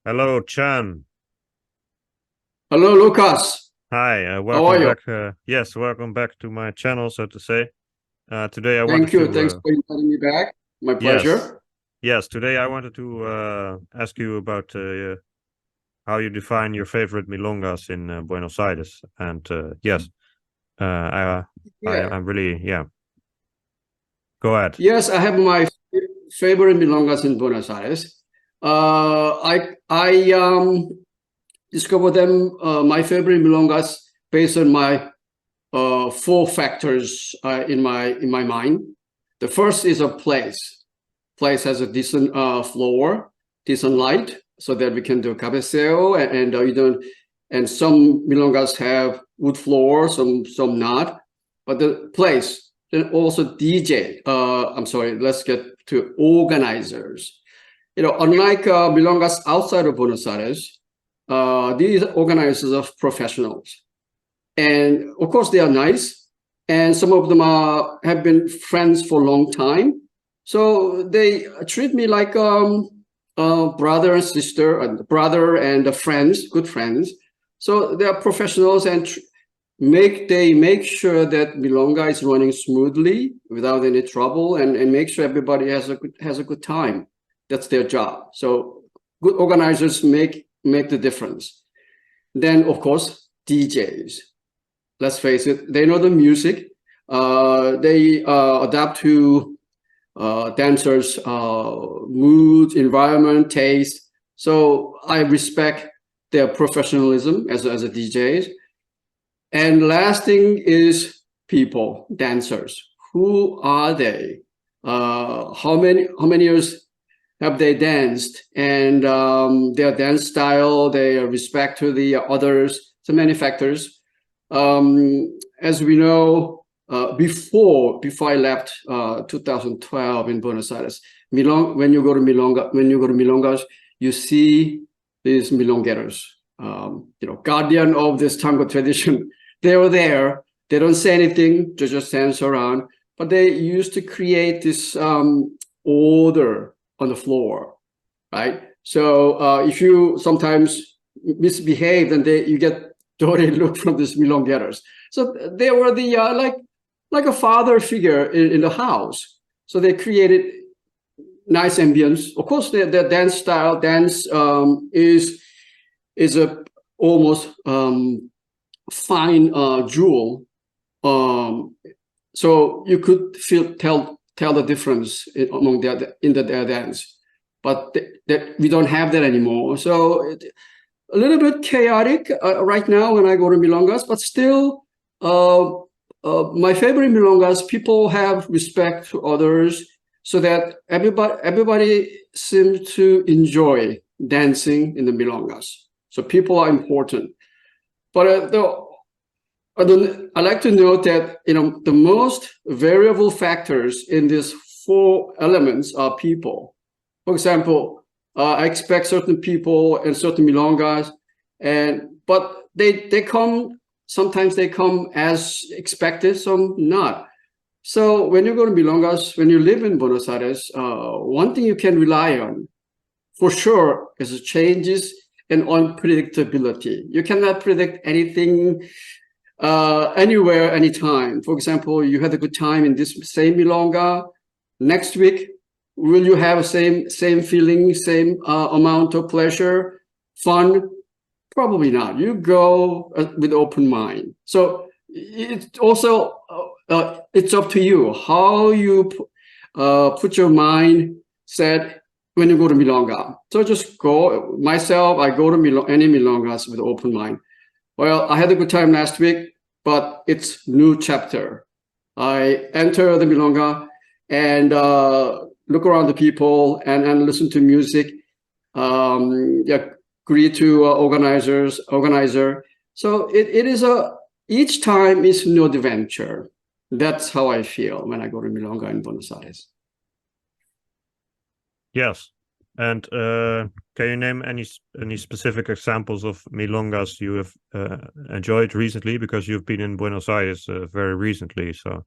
Hello, Chan. Hello, Lucas. Hi, How are welcome you? back. Yes, welcome back to my channel, so to say. Today I wanted Thank you. to, Thanks for inviting me back. My yes, pleasure. yes, today I wanted to ask you about how you define your favorite milongas in Buenos Aires. And yes, Yeah. I'm really, yeah, go ahead. Yes, I have my favorite milongas in Buenos Aires. I discovered them. My favorite milongas based on my four factors in my mind. The first is a place. Place has a decent floor, decent light, so that we can do cabeceo and some milongas have wood floor, some not. But the place, then also DJ. I'm sorry, let's get to organizers. Unlike milongas outside of Buenos Aires, these organizers are professionals, and of course they are nice, and some of them have been friends for a long time, so they treat me like brother and sister, and brother and friends, good friends. So they are professionals, and they make sure that milonga is running smoothly without any trouble, and make sure everybody has a good time. That's their job. So good organizers make the difference. Then of course DJs, let's face it, they know the music. They adapt to dancers' mood, environment, taste. So I respect their professionalism as a DJs. And last thing is people, dancers. Who are they? How many years have they danced? And their dance style, their respect to the others, so many factors. As we know, before I left 2012 in Buenos Aires, when you go to milongas, you see these milongueros, guardian of this tango tradition. They were there. They don't say anything. They just dance around. But they used to create this order on the floor, right? So if you sometimes misbehave, then you get dirty look from these milongueros. So they were the like a father figure in the house. So they created nice ambience. Of course, their dance style, is a almost fine jewel. So you could tell the difference among their dance, but we don't have that anymore. So a little bit chaotic right now when I go to milongas, but still, my favorite milongas, people have respect to others, so that everybody seems to enjoy dancing in the milongas. So people are important. But I like to note that the most variable factors in these four elements are people. For example, I expect certain people and certain milongas, but they come, sometimes they come as expected, some not. So when you go to milongas, when you live in Buenos Aires, one thing you can rely on for sure is changes and unpredictability. You cannot predict anything anywhere, anytime. For example, you had a good time in this same milonga. Next week, will you have same feeling, same amount of pleasure, fun? Probably not. You go with open mind. So it's also it's up to you how you put your mind set when you go to milonga. So just go. Myself, I go to any milongas with open mind. Well, I had a good time last week, but it's new chapter. I enter the milonga and look around the people and listen to music. Yeah, greet to organizer. So it is each time is new adventure. That's how I feel when I go to milonga in Buenos Aires. Yes. And can you name any specific examples of milongas you have enjoyed recently? Because you've been in Buenos Aires very recently, so.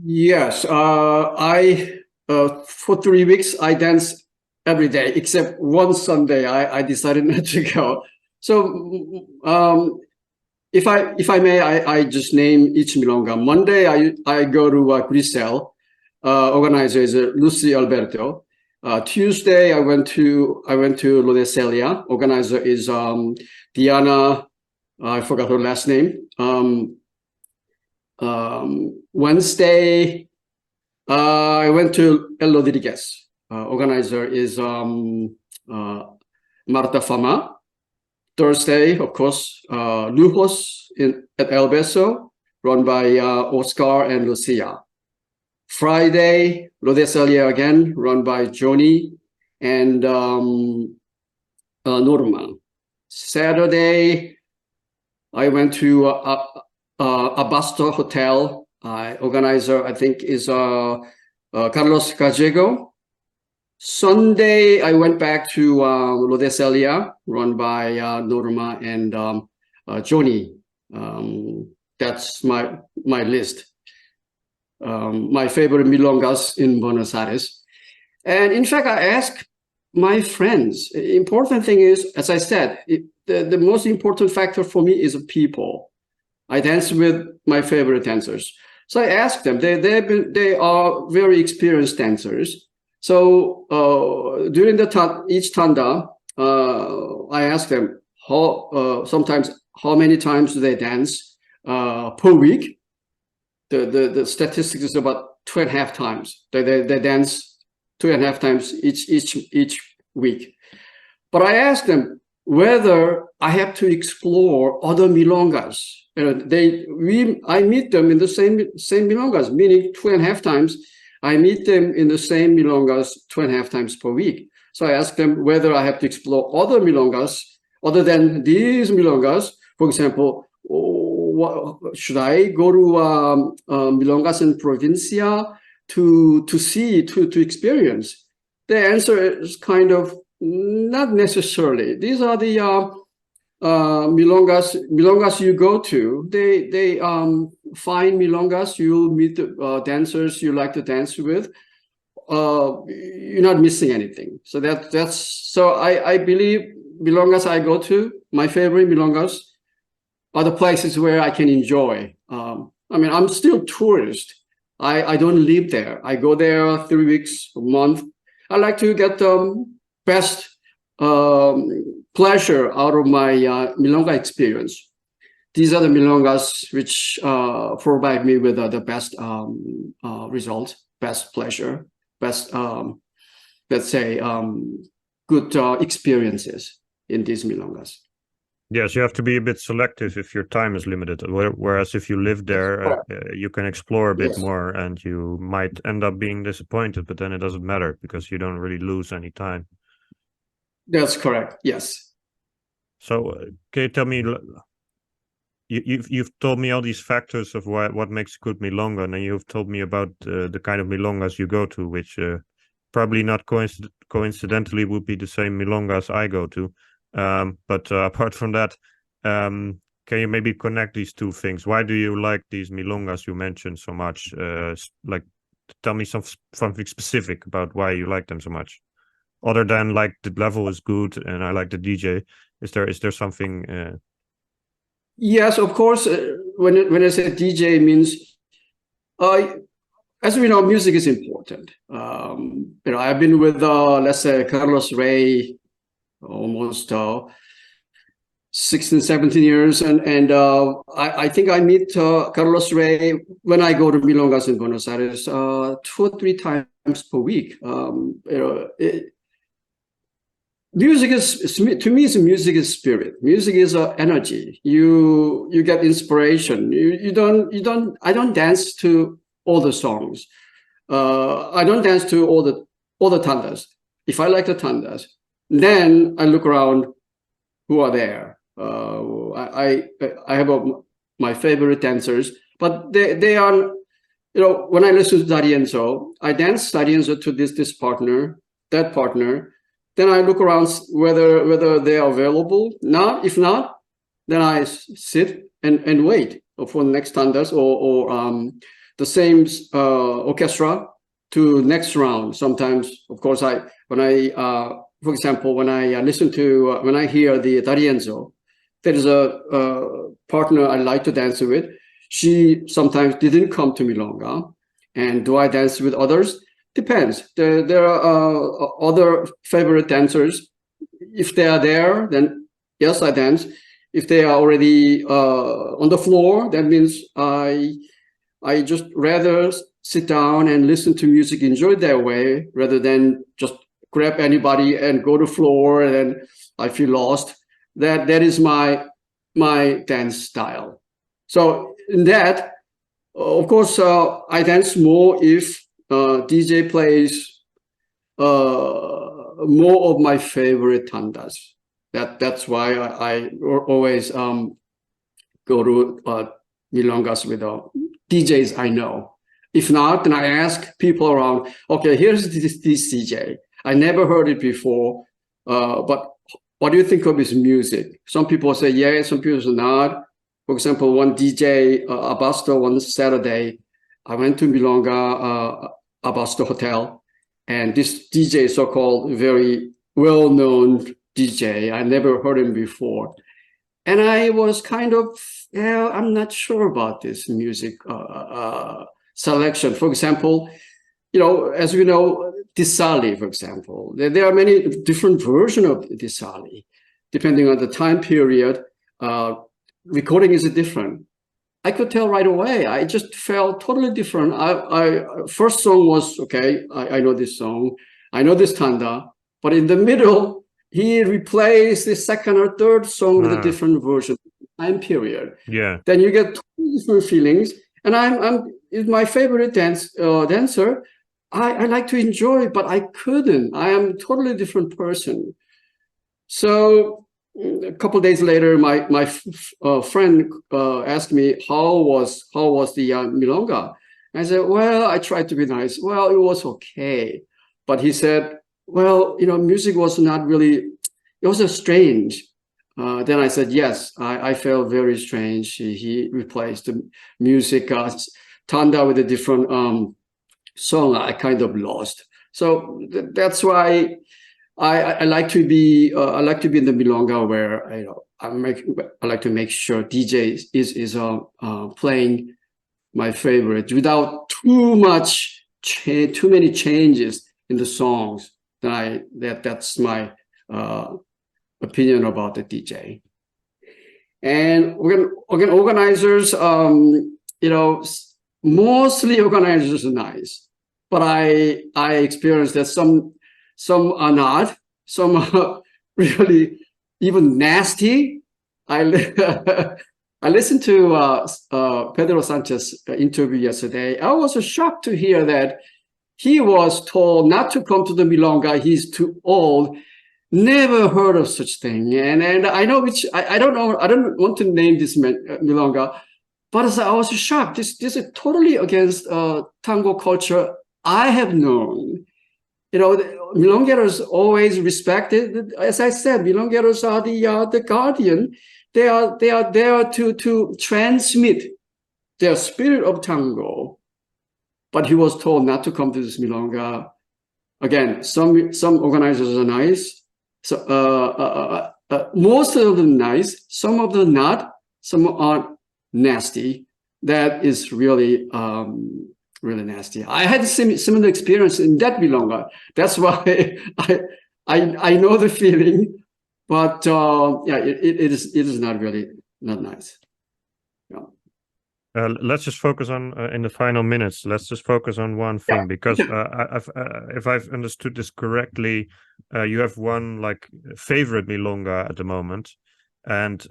Yes, I for 3 weeks I danced every day, except one Sunday I decided not to go. So if I may, I just name each milonga. Monday I go to Grisel. Organizer is Lucy Alberto. Tuesday I went to Lodeselia. Organizer is Diana. I forgot her last name. Wednesday I went to El Rodríguez. Organizer is Marta Fama. Thursday, of course, Lujos at El Beso, run by Oscar and Lucia. Friday, Lodeselia again, run by Johnny and Norma. Saturday, I went to Abasto Hotel. Organizer, I think, is Carlos Gallego. Sunday, I went back to Lodeselia, run by Norma and Johnny. That's my list. My favorite milongas in Buenos Aires. And in fact, I asked my friends. The important thing is, as I said, the most important factor for me is people. I dance with my favorite dancers. So I asked them. They are very experienced dancers. So during each tanda, I asked them sometimes how many times do they dance per week. The statistics is about 2.5 times. They dance 2.5 times each week. But I asked them whether I have to explore other milongas. I meet them in the same milongas, meaning 2.5 times. I meet them in the same milongas 2.5 times per week. So I asked them whether I have to explore other milongas other than these milongas. For example, should I go to milongas in Provincia to see, to experience? The answer is kind of not necessarily. These are the milongas you go to. They find milongas. You'll meet the dancers you like to dance with. You're not missing anything. So so I believe milongas I go to, my favorite milongas, are the places where I can enjoy. I mean, I'm still tourist. I don't live there. I go there 3 weeks, a month. I like to get the best pleasure out of my milonga experience. These are the milongas which provide me with the best result, best pleasure, best, let's say, good experiences in these milongas. Yes, you have to be a bit selective if your time is limited. Whereas if you live there, you can explore a bit more, and you might end up being disappointed, but then it doesn't matter because you don't really lose any time. That's correct. Yes. So can you tell me, you've told me all these factors of what makes a good milonga, and then you've told me about the kind of milongas you go to, which probably not coincidentally would be the same milongas I go to. But apart from that, can you maybe connect these two things? Why do you like these milongas you mentioned so much? Like, tell me something specific about why you like them so much, other than like the level is good and I like the DJ. Is there something? Yes, of course. When I say DJ, it means, as we know, music is important. I've been with let's say Carlos Rey almost 16, 17 years. And I think I meet Carlos Rey when I go to milongas in Buenos Aires 2 or 3 times per week. Music is, to me, music is spirit. Music is energy. You get inspiration. I don't dance to all the songs. I don't dance to all the tandas. If I like the tandas, then I look around who are there. I have my favorite dancers, but they are, when I listen to D'Arienzo, I dance D'Arienzo to this partner, that partner. Then I look around whether they are available. If not, then I sit and wait for the next tandas or the same orchestra to next round. Sometimes, of course, for example, when I listen to, when I hear the D'Arienzo, there is a partner I like to dance with. She sometimes didn't come to Milonga. And do I dance with others? Depends. There are other favorite dancers. If they are there, then yes, I dance. If they are already on the floor, that means I just rather sit down and listen to music, enjoy their way, rather than just grab anybody and go to the floor and then I feel lost. That is my dance style. So in that, of course, I dance more if DJ plays more of my favorite tandas. That's why I always go to milongas with DJs I know. If not, then I ask people around, okay, here's this DJ. I never heard it before, but what do you think of his music? Some people say yes, some people say not. For example, one DJ, Abasto, one Saturday, I went to Milonga Abasto Hotel, and this DJ, so-called very well-known DJ, I never heard him before. And I was kind of, I'm not sure about this music selection. For example, as we know, Disali, for example, there are many different versions of Disali, depending on the time period. Recording is different. I could tell right away. I just felt totally different. First song was okay. I know this song. I know this tanda, but in the middle, he replaced the second or third song with a different version, time period. Yeah. Then you get totally different feelings. And I'm my favorite dancer. I like to enjoy, but I couldn't. I am a totally different person. So a couple of days later, my friend asked me how was the milonga. I said, well, I tried to be nice. Well, it was okay, but he said, well, music was not really. It was strange. Then I said, yes, I felt very strange. He replaced the music tanda with a different song. I kind of lost. So that's why I like to be in the milonga where I like to make sure DJ is playing my favorite without too many changes in the songs. That's my opinion about the DJ. And organizers, mostly organizers are nice, but I experienced that some are not, some are really even nasty. I listened to Pedro Sanchez interview yesterday. I was shocked to hear that he was told not to come to the milonga. He's too old. Never heard of such thing. And I know I don't know. I don't want to name this milonga, but I was shocked. This is totally against tango culture I have known. Milongueros always respected. As I said, milongueros are the guardian. They are there to transmit their spirit of tango. But he was told not to come to this milonga. Again, some organizers are nice. So most of them nice. Some of them not. Some are nasty. That is really really nasty. I had similar experience in that milonga. That's why I know the feeling. But yeah, it is not really not nice. Yeah. Let's just focus on in the final minutes. Let's just focus on one thing, because if I've understood this correctly, you have one favorite milonga at the moment, and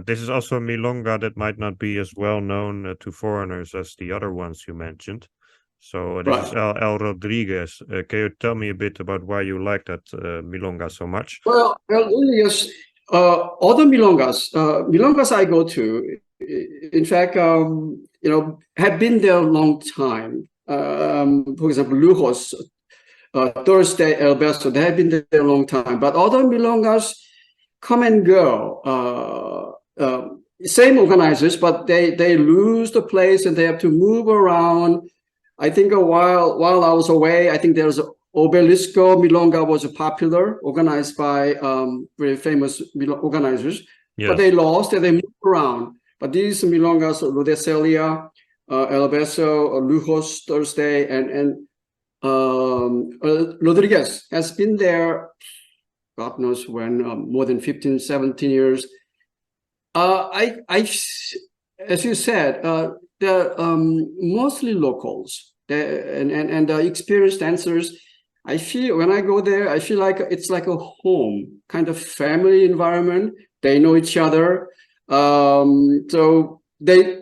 this is also a milonga that might not be as well known to foreigners as the other ones you mentioned. So this is El Rodríguez. Can you tell me a bit about why you like that milonga so much? Well, El Rodríguez, other milongas I go to, in fact, have been there a long time. For example, Lujos, Thursday, El Beso, they have been there a long time. But other milongas come and go. Same organizers, but they lose the place and they have to move around. I think while I was away, I think there's Obelisco Milonga was popular, organized by very famous organizers, but they lost and they moved around. But these milongas, Rodeselia, El Beso, Lujos Thursday, and Rodriguez has been there, God knows when, more than 15, 17 years. As you said, they're mostly locals, and the experienced dancers. I feel when I go there, I feel like it's like a home, kind of family environment. They know each other, so they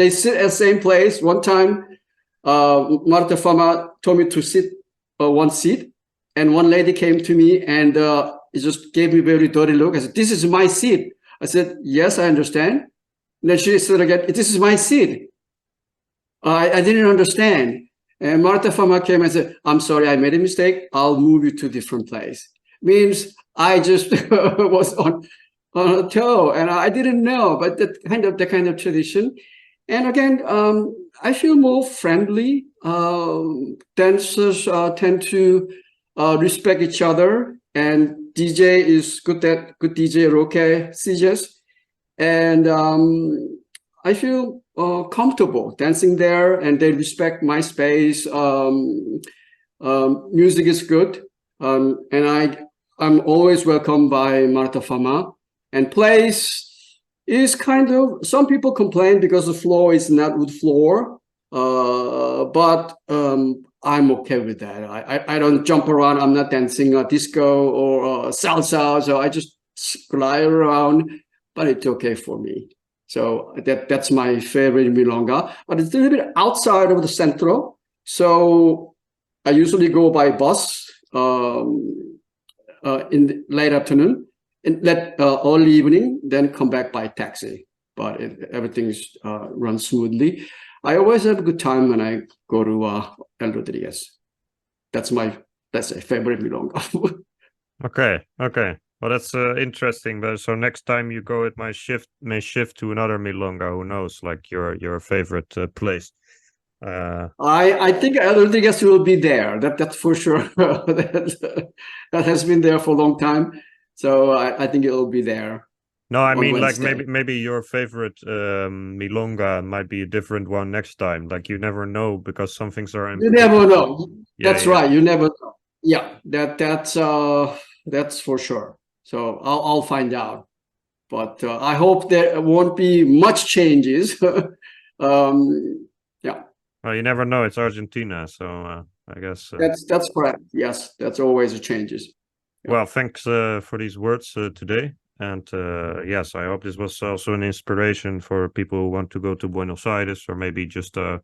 sit at the same place. One time, Marta Fama told me to sit one seat, and one lady came to me and it just gave me a very dirty look. I said, "This is my seat." I said, "Yes, I understand." And then she said again, "This is my seat." I didn't understand. And Marta Fama came and said, "I'm sorry, I made a mistake. I'll move you to a different place." Means I just was on a toe, and I didn't know, but the kind of tradition. And again, I feel more friendly. Dancers tend to respect each other, and DJ is good DJ Roque CJs, and I feel comfortable dancing there, and they respect my space. Music is good, and I'm always welcomed by Marta Fama. And place is kind of, some people complain because the floor is not wood floor, but I'm okay with that. I don't jump around. I'm not dancing a disco or salsa, so I just glide around, but it's okay for me. So that's my favorite milonga, but it's a little bit outside of the centro. So I usually go by bus in the late afternoon, and early evening, then come back by taxi. But everything's runs smoothly. I always have a good time when I go to El Rodríguez. That's my favorite milonga. Okay. Well, that's interesting. But so next time you go, it may shift to another milonga. Who knows? Like your favorite place. I think El Rodríguez will be there. That's for sure. that has been there for a long time. So I think it will be there. No, I mean, Wednesday. like maybe your favorite milonga might be a different one next time. Like you never know, because some things are You never know. Yeah, That's right. You never know. Yeah, that's for sure. So I'll find out. But I hope there won't be much changes. Yeah. Well, you never know. It's Argentina, so I guess That's correct. Yes, that's always changes. Yeah. Well, thanks for these words today. And yes, I hope this was also an inspiration for people who want to go to Buenos Aires, or maybe just a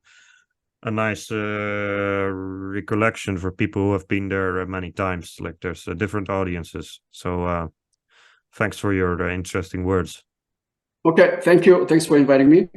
nice recollection for people who have been there many times. Like there's different audiences. So thanks for your interesting words. Okay, thank you. Thanks for inviting me.